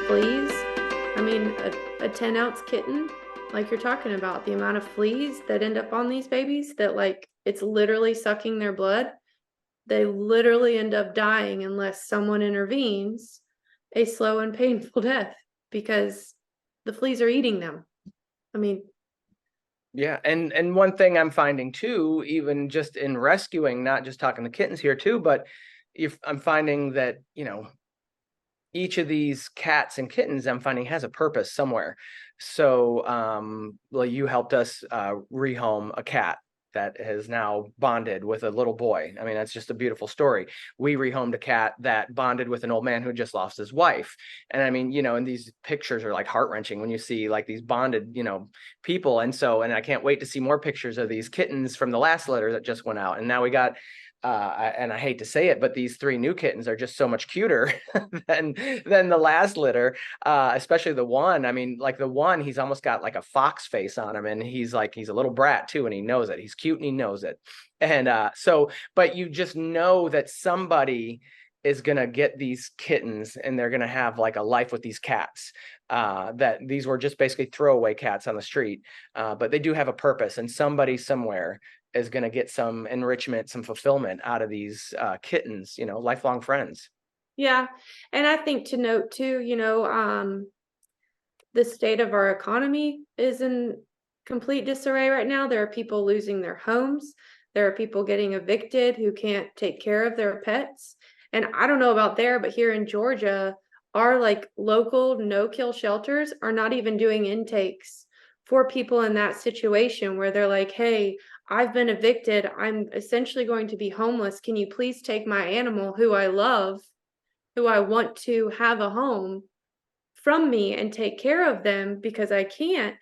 fleas. I mean, a 10-ounce kitten, like you're talking about, the amount of fleas that end up on these babies that like it's literally sucking their blood. They literally end up dying unless someone intervenes, a slow and painful death because the fleas are eating them. I mean, Yeah, and one thing I'm finding too, even just in rescuing, not just talking the kittens here too, but if I'm finding that, each of these cats and kittens I'm finding has a purpose somewhere. So, well, you helped us rehome a cat that has now bonded with a little boy. I mean, that's just a beautiful story. We rehomed a cat that bonded with an old man who just lost his wife. And I mean, and these pictures are like heart-wrenching when you see like these bonded, people. And I can't wait to see more pictures of these kittens from the last litter that just went out. And now we got and I hate to say it, but these three new kittens are just so much cuter than the last litter, especially the one. I mean, like the one, he's almost got like a fox face on him, and he's a little brat too, and he knows it. He's cute and he knows it. And but you just know that somebody is gonna get these kittens, and they're gonna have like a life with these cats. That these were just basically throwaway cats on the street, but they do have a purpose, and somebody somewhere is going to get some enrichment, some fulfillment out of these kittens, lifelong friends. yeah. And I think to note too, the state of our economy is in complete disarray right now. There are people losing their homes. There are people getting evicted who can't take care of their pets. And I don't know about there, but here in Georgia, our like local no-kill shelters are not even doing intakes for people in that situation where they're like, hey, I've been evicted. I'm essentially going to be homeless. Can you please take my animal who I love, who I want to have a home from me and take care of them because I can't.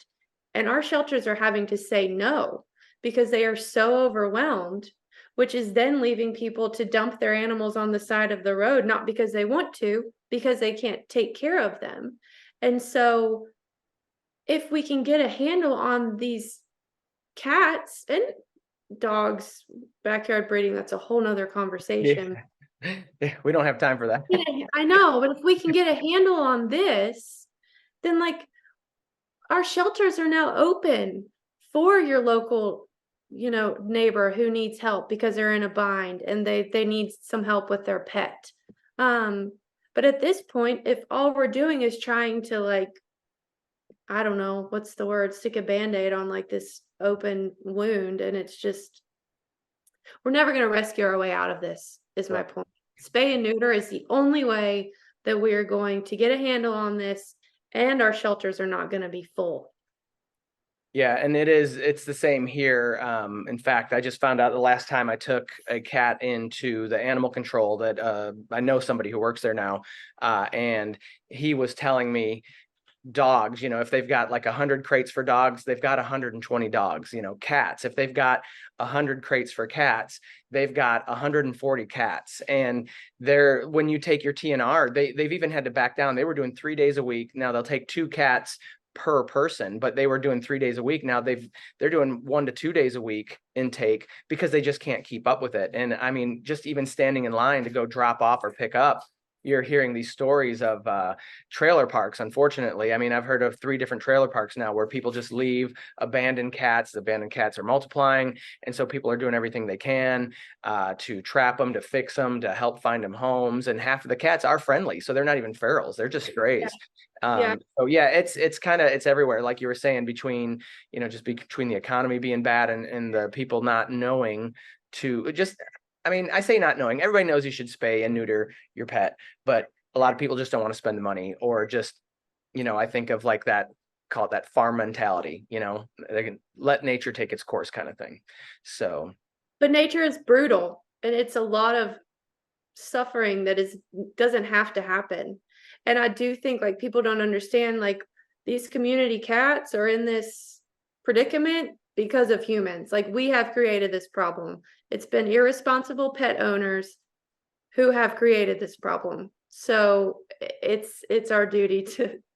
And our shelters are having to say no because they are so overwhelmed, which is then leaving people to dump their animals on the side of the road, not because they want to, because they can't take care of them. And so if we can get a handle on these cats and dogs, backyard breeding, that's a whole nother conversation. Yeah. We don't have time for that. Yeah, I know, but if we can get a handle on this, then like our shelters are now open for your local, neighbor who needs help because they're in a bind and they need some help with their pet. Um, but at this point, if all we're doing is trying to like, I don't know, what's the word, stick a band-aid on like this open wound, and it's just we're never going to rescue our way out of this, is my Right. point. Spay and neuter is the only way that we are going to get a handle on this, and our shelters are not going to be full. Yeah, and it's the same here. In fact, I just found out the last time I took a cat into the animal control that I know somebody who works there now, and he was telling me dogs, if they've got like 100 crates for dogs, they've got 120 dogs. Cats, if they've got 100 crates for cats, they've got 140 cats. And when you take your TNR, they've even had to back down. They were doing 3 days a week. Now they'll take 2 cats per person, but they were doing 3 days a week. Now they're doing 1 to 2 days a week intake because they just can't keep up with it. And I mean, just even standing in line to go drop off or pick up, you're hearing these stories of trailer parks. Unfortunately, I mean, I've heard of 3 different trailer parks now where people just leave abandoned cats. The abandoned cats are multiplying, and so people are doing everything they can to trap them, to fix them, to help find them homes. And half of the cats are friendly, so they're not even ferals; they're just strays. Yeah. So yeah, it's everywhere, like you were saying, between just between the economy being bad and the people not knowing to just. I mean, I say not knowing. Everybody knows you should spay and neuter your pet, but a lot of people just don't want to spend the money, or just, I think of like that, call it that farm mentality, they can let nature take its course kind of thing. So, But nature is brutal, and it's a lot of suffering that doesn't have to happen. And I do think like people don't understand like these community cats are in this predicament because of humans. Like we have created this problem. It's been irresponsible pet owners who have created this problem. So it's our duty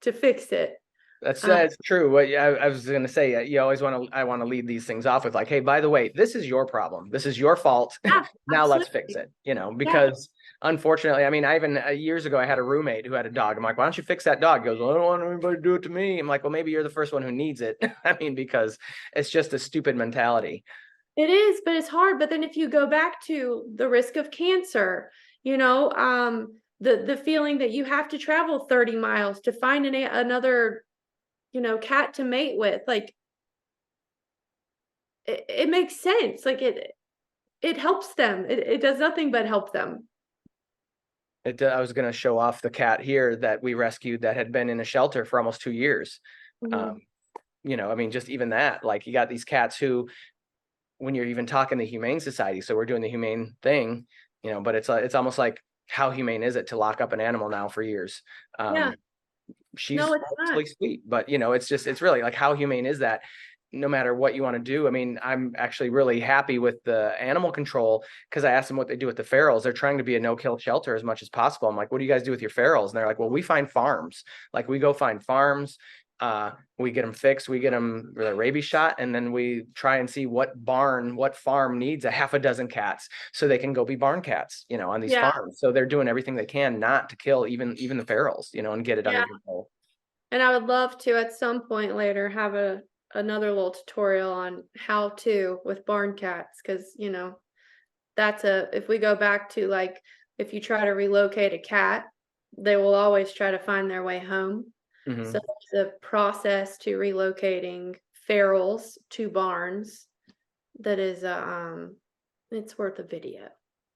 to fix it. That's true. What I was going to say, you always I want to lead these things off with like, hey, by the way, this is your problem. This is your fault. Yeah, Now let's fix absolutely. it, you know, Yeah, because unfortunately, I mean, I even years ago, I had a roommate who had a dog. I'm like, why don't you fix that dog? He goes, well, I don't want anybody to do it to me. I'm like, well, maybe you're the first one who needs it. I mean, because it's just a stupid mentality. it is, but it's hard. But then if you go back to the risk of cancer, the feeling that you have to travel 30 miles to find another, cat to mate with, like it makes sense. Like it helps them. It does nothing but help them. I was going to show off the cat here that we rescued that had been in a shelter for almost 2 years. Mhm. I mean, just even that, like you got these cats who, when you're even talking the Humane Society, so we're doing the humane thing, but it's almost like, how humane is it to lock up an animal now for years? Yeah. She's No, it's not. mostly sweet, but it's really like, how humane is that? No matter what you want to do. I mean, I'm actually really happy with the animal control because I asked them what they do with the ferals. They're trying to be a no-kill shelter as much as possible. I'm like, what do you guys do with your ferals? And they're like, well, we find farms. Like we go find farms. We get them fixed. We get them with a rabies shot, and then we try and see what farm needs a half a dozen cats so they can go be barn cats, on these Yeah. farms. So they're doing everything they can not to kill even the ferals, and get it Yeah. under control. And I would love to at some point later have another little tutorial on how to with barn cats, because that's if we go back to, like, if you try to relocate a cat, they will always try to find their way home. So Mm-hmm. there's a process to relocating ferals to barns that is it's worth a video.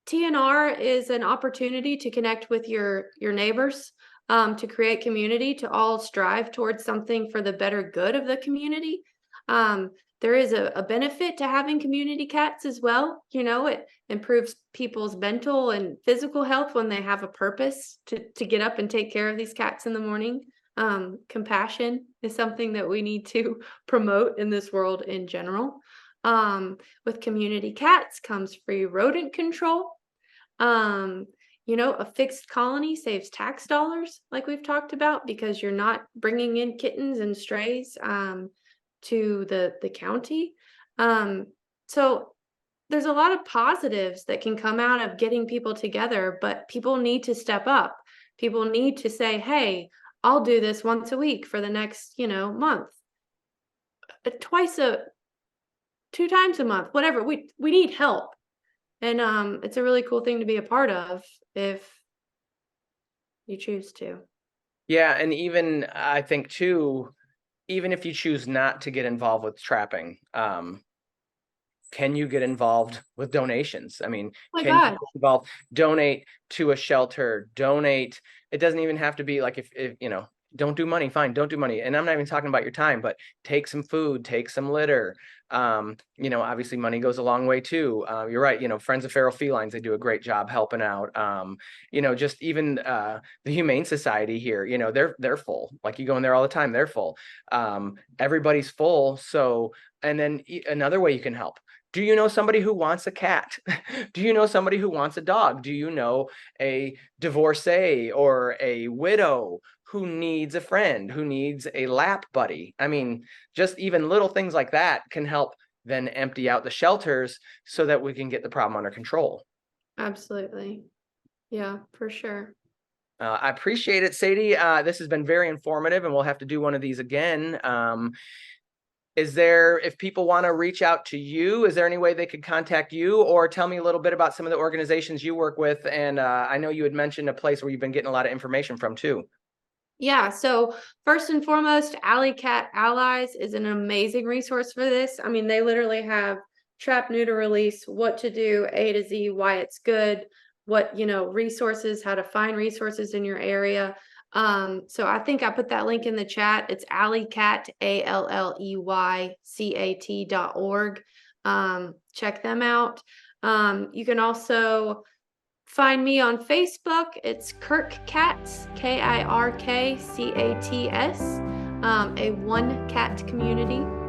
TNR is an opportunity to connect with your neighbors, to create community, to all strive towards something for the better good of the community. Um, there is a benefit to having community cats as well. It improves people's mental and physical health when they have a purpose to get up and take care of these cats in the morning. Compassion is something that we need to promote in this world in general. With community cats comes free rodent control. Um, a fixed colony saves tax dollars, like we've talked about, because you're not bringing in kittens and strays to the county. So there's a lot of positives that can come out of getting people together, but people need to step up. People need to say, "Hey, I'll do this once a week for the next, month, twice a 2 times a month, whatever. We need help." And it's a really cool thing to be a part of if you choose to. Yeah, and even I think too, even if you choose not to get involved with trapping, can you get involved with donations? I mean, Oh my can you god. get involved, donate to a shelter, donate. It doesn't even have to be like, if don't do money, fine, don't do money. And I'm not even talking about your time, but take some food, take some litter. Obviously money goes a long way too. You're right, Friends of Feral Felines, they do a great job helping out. Just even the Humane Society here, they're full. Like you go in there all the time, they're full. Everybody's full. So, and then another way you can help. Do you know somebody who wants a cat? Do you know somebody who wants a dog? Do you know a divorcee or a widow who needs a friend, who needs a lap buddy? I mean, just even little things like that can help then empty out the shelters so that we can get the problem under control. Absolutely. Yeah, for sure. I appreciate it, Sadie. This has been very informative, and we'll have to do one of these again. If people want to reach out to you, is there any way they could contact you, or tell me a little bit about some of the organizations you work with? And I know you had mentioned a place where you've been getting a lot of information from too. Yeah, so first and foremost, Alley Cat Allies is an amazing resource for this. I mean, they literally have trap, neuter, release, what to do, A to Z, why it's good, what, resources, how to find resources in your area. So I think I put that link in the chat. It's alleycat, alleycat.org. Check them out. You can also find me on Facebook. It's Kirk Cats, KIRKCATS, a one cat community.